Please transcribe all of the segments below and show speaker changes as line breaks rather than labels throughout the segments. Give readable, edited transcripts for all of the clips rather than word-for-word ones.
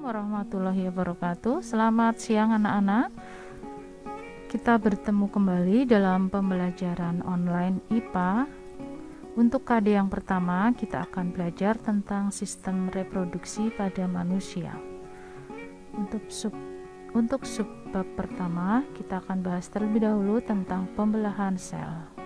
warahmatullahi wabarakatuh. Selamat siang anak-anak. Kita bertemu kembali dalam pembelajaran online IPA. Untuk KD yang pertama, kita akan belajar tentang sistem reproduksi pada manusia. Untuk subbab pertama, kita akan bahas terlebih dahulu tentang pembelahan sel.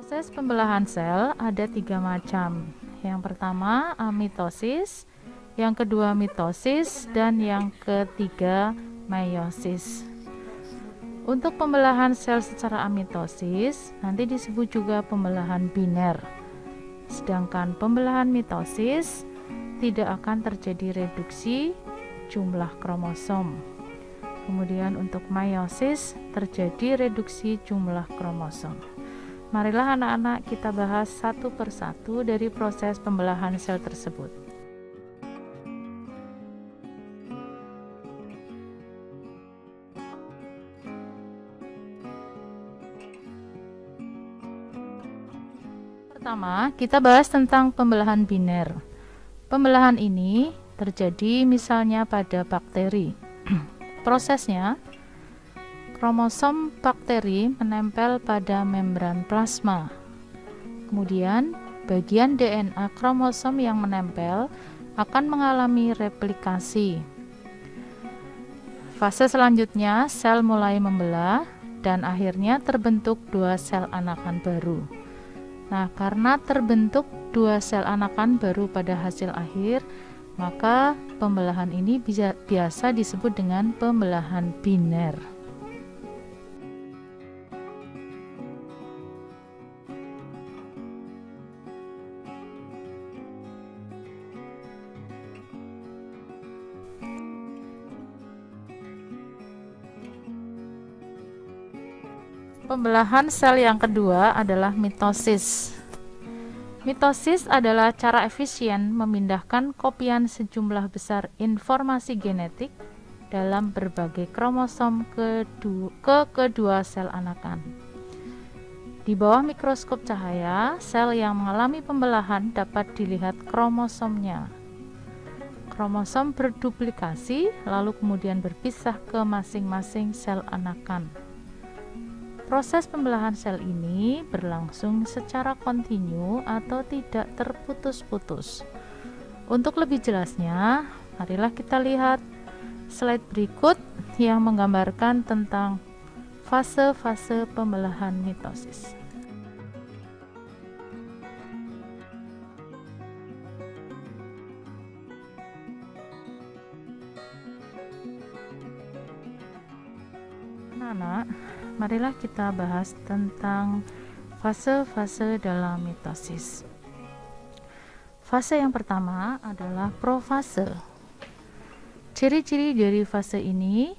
Proses pembelahan sel ada 3 macam. Yang pertama amitosis, yang kedua mitosis, dan yang ketiga meiosis. Untuk pembelahan sel secara amitosis nanti disebut juga pembelahan biner. Sedangkan pembelahan mitosis tidak akan terjadi reduksi jumlah kromosom. Kemudian untuk meiosis terjadi reduksi jumlah kromosom. Marilah anak-anak kita bahas satu persatu dari proses pembelahan sel tersebut. Pertama, kita bahas tentang pembelahan biner. Pembelahan ini terjadi misalnya pada bakteri. Prosesnya, kromosom bakteri menempel pada membran plasma. Kemudian, bagian DNA kromosom yang menempel akan mengalami replikasi. Fase selanjutnya, sel mulai membelah dan akhirnya terbentuk 2 sel anakan baru. Nah, karena terbentuk 2 sel anakan baru pada hasil akhir, maka pembelahan ini biasa disebut dengan pembelahan biner. Pembelahan sel yang kedua adalah mitosis. Mitosis adalah cara efisien memindahkan kopian sejumlah besar informasi genetik dalam berbagai kromosom ke kedua sel anakan. Di bawah mikroskop cahaya, sel yang mengalami pembelahan dapat dilihat kromosomnya. Kromosom berduplikasi lalu kemudian berpisah ke masing-masing sel anakan. Proses pembelahan sel ini berlangsung secara kontinu atau tidak terputus-putus. Untuk lebih jelasnya, marilah kita lihat slide berikut yang menggambarkan tentang fase-fase pembelahan mitosis. Anak-anak, marilah kita bahas tentang fase-fase dalam mitosis. Fase yang pertama adalah profase. Ciri-ciri dari fase ini,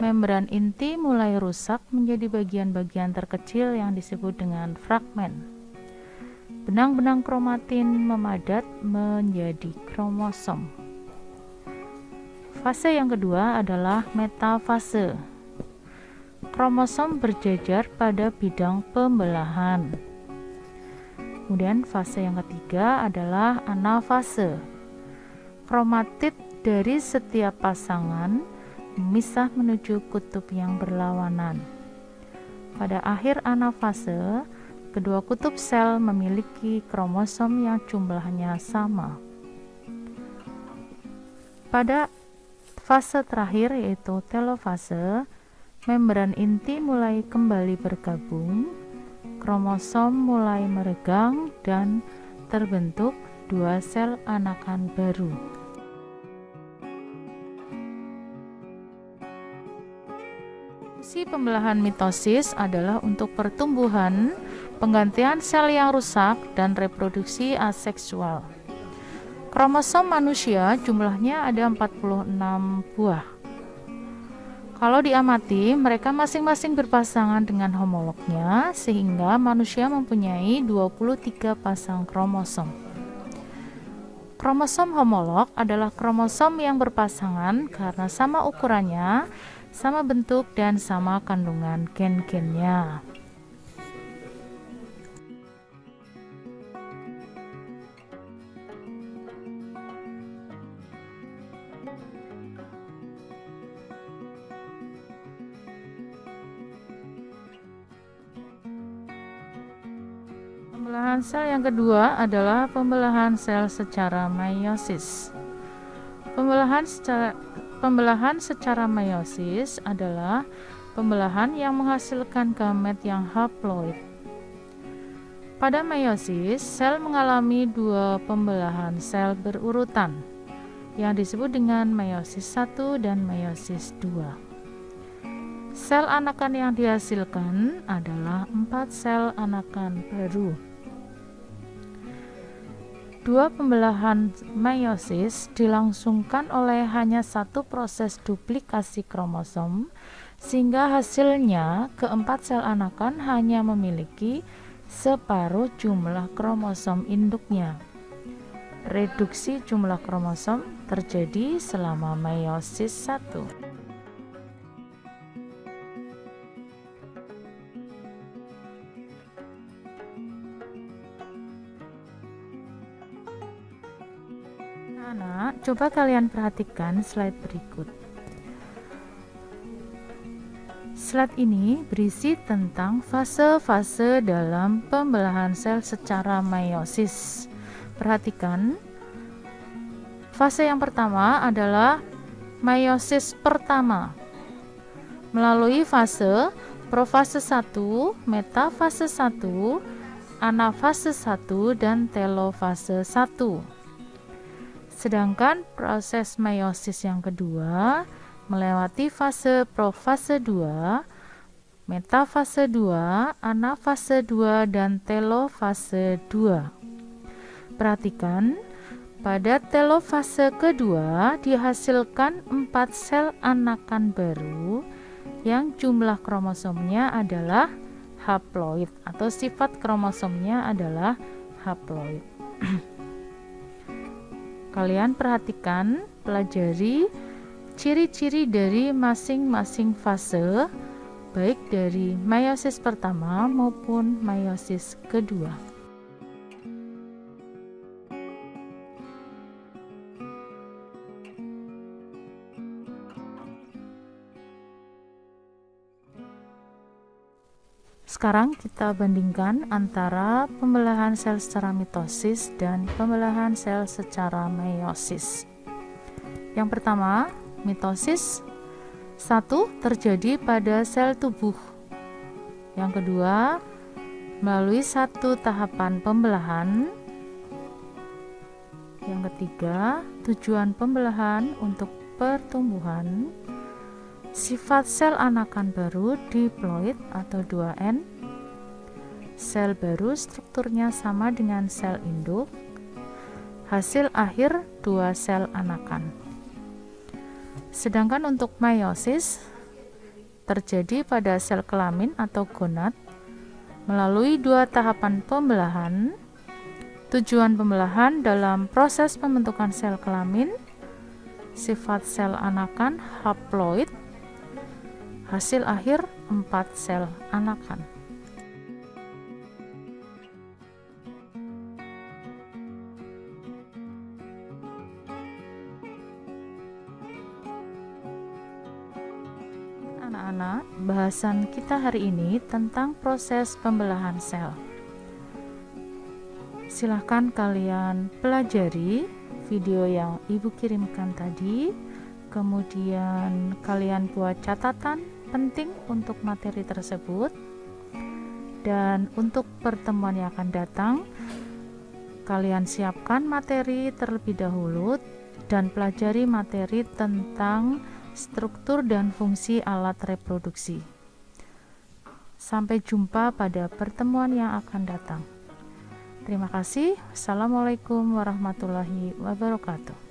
membran inti mulai rusak menjadi bagian-bagian terkecil yang disebut dengan fragmen. Benang-benang kromatin memadat menjadi kromosom. Fase yang kedua adalah metafase. Kromosom berjejer pada bidang pembelahan. Kemudian fase yang ketiga adalah anafase. Kromatid dari setiap pasangan memisah menuju kutub yang berlawanan. Pada akhir anafase, kedua kutub sel memiliki kromosom yang jumlahnya sama. Pada fase terakhir yaitu telofase, membran inti mulai kembali bergabung, kromosom mulai meregang dan terbentuk 2 sel anakan baru. Fungsi pembelahan mitosis adalah untuk pertumbuhan, penggantian sel yang rusak, dan reproduksi aseksual. Kromosom manusia jumlahnya ada 46 buah. Kalau diamati, mereka masing-masing berpasangan dengan homolognya, sehingga manusia mempunyai 23 pasang kromosom. Kromosom homolog adalah kromosom yang berpasangan karena sama ukurannya, sama bentuk dan sama kandungan gen-gennya. Pembelahan sel yang kedua adalah pembelahan sel secara meiosis. Pembelahan secara meiosis adalah pembelahan yang menghasilkan gamet yang haploid. Pada meiosis, sel mengalami dua pembelahan sel berurutan yang disebut dengan meiosis 1 dan meiosis 2. Sel anakan yang dihasilkan adalah 4 sel anakan baru. Dua pembelahan meiosis dilangsungkan oleh hanya satu proses duplikasi kromosom, sehingga hasilnya keempat sel anakan hanya memiliki separuh jumlah kromosom induknya. Reduksi jumlah kromosom terjadi selama meiosis 1. Anak, coba kalian perhatikan slide berikut. Slide ini berisi tentang fase-fase dalam pembelahan sel secara meiosis. Perhatikan, fase yang pertama adalah meiosis pertama. Melalui fase profase 1, metafase 1, anafase 1, dan telofase 1. Sedangkan proses meiosis yang kedua melewati fase profase 2, metafase 2, anafase 2, dan telofase 2. Perhatikan, pada telofase kedua dihasilkan 4 sel anakan baru yang jumlah kromosomnya adalah haploid atau sifat kromosomnya adalah haploid. Kalian perhatikan, pelajari ciri-ciri dari masing-masing fase, baik dari meiosis pertama maupun meiosis kedua. Sekarang kita bandingkan antara pembelahan sel secara mitosis dan pembelahan sel secara meiosis. Yang pertama, mitosis 1 terjadi pada sel tubuh. Yang kedua, melalui satu tahapan pembelahan. Yang ketiga, tujuan pembelahan untuk pertumbuhan. Sifat sel anakan baru diploid atau 2N. Sel baru strukturnya sama dengan sel induk. Hasil akhir 2 sel anakan. Sedangkan untuk meiosis terjadi pada sel kelamin atau gonad melalui 2 tahapan pembelahan. Tujuan pembelahan dalam proses pembentukan sel kelamin. Sifat sel anakan haploid. Hasil akhir 4 sel anakan. Anak-anak, bahasan kita hari ini tentang proses pembelahan sel. Silahkan kalian pelajari video yang ibu kirimkan tadi, kemudian kalian buat catatan penting untuk materi tersebut, dan untuk pertemuan yang akan datang kalian siapkan materi terlebih dahulu dan pelajari materi tentang struktur dan fungsi alat reproduksi. Sampai jumpa pada pertemuan yang akan datang. Terima kasih. Assalamualaikum warahmatullahi wabarakatuh.